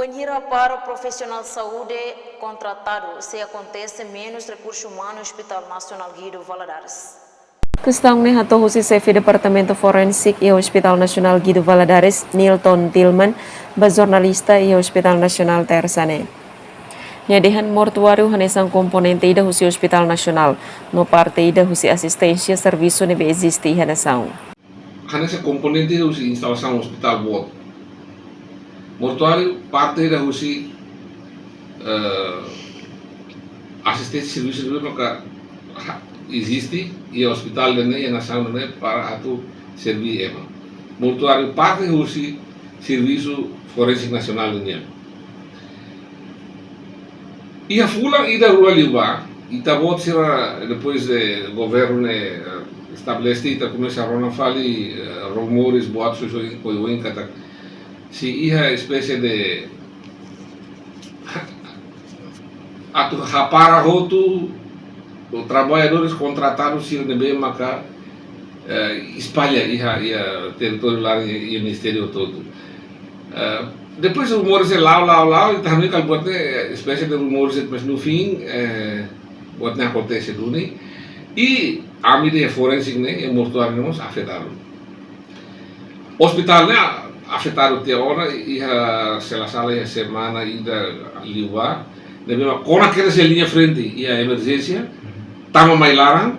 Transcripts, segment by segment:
Banheira para o profissional de saúde contratado se acontece menos recursos humanos no Hospital Nacional Guido Valadares. Questão ne hato husi chefe Departamento Forensik e Hospital Nacional Guido Valadares, Nilton Tillman, jornalista e Hospital Nacional Tersane. Nyadihan mortuário hanesang componente ida husi Hospital Nacional, no parte ida husi assistência serviço nebe existe hanesang. Hanessa componente da husi instalação hospital ward. Mortuário parte da husi assistência serviço nebe existe e o hospital dene e nação dene para atu servir ema. Mortuário parte husi serviço forense nacional dene. E a fula ida rua liba, ita bot sira depois de governo estabelece ita começa a ronar fali rumores boatos so coiuin kata si iha espécie de atu rapara rotu os trabalhadores contratados sira de bem maca espalha iha território lá e o ministério todo. Depois os rumores é lá e também que bote espécie de rumores mas no fim bote não acontece tudo e a mídia forense né e mortuário não afetaram. Hospital né afetaram até hora e a sala e a semana ida livar deve com aquela linha frente e a emergência tamo mais larang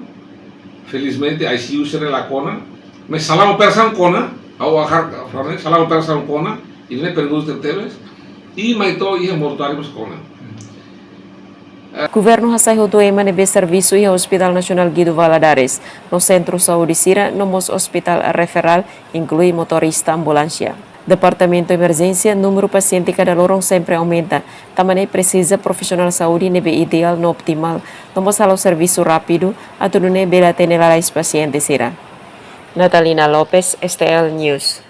felizmente a ICU será lá cona mas salam operação cona ao akhar salam operação cona e nem perguntas teles e mais to ia mortuário mas cona. Governo hasai hoto ema nebe serviço e Hospital Nacional Guido Valadares, no Centro Saúde Sira, nomos Hospital Referral, inclui motorista ambulância. Departamento Emergência, número paciente cada lorong sempre aumenta. Tamane precisa profissional saúde nebe ideal no optimal. Nomos halo serviço rápido, atudune bela tenelalais paciente Sira. Natalina Lopes, STL News.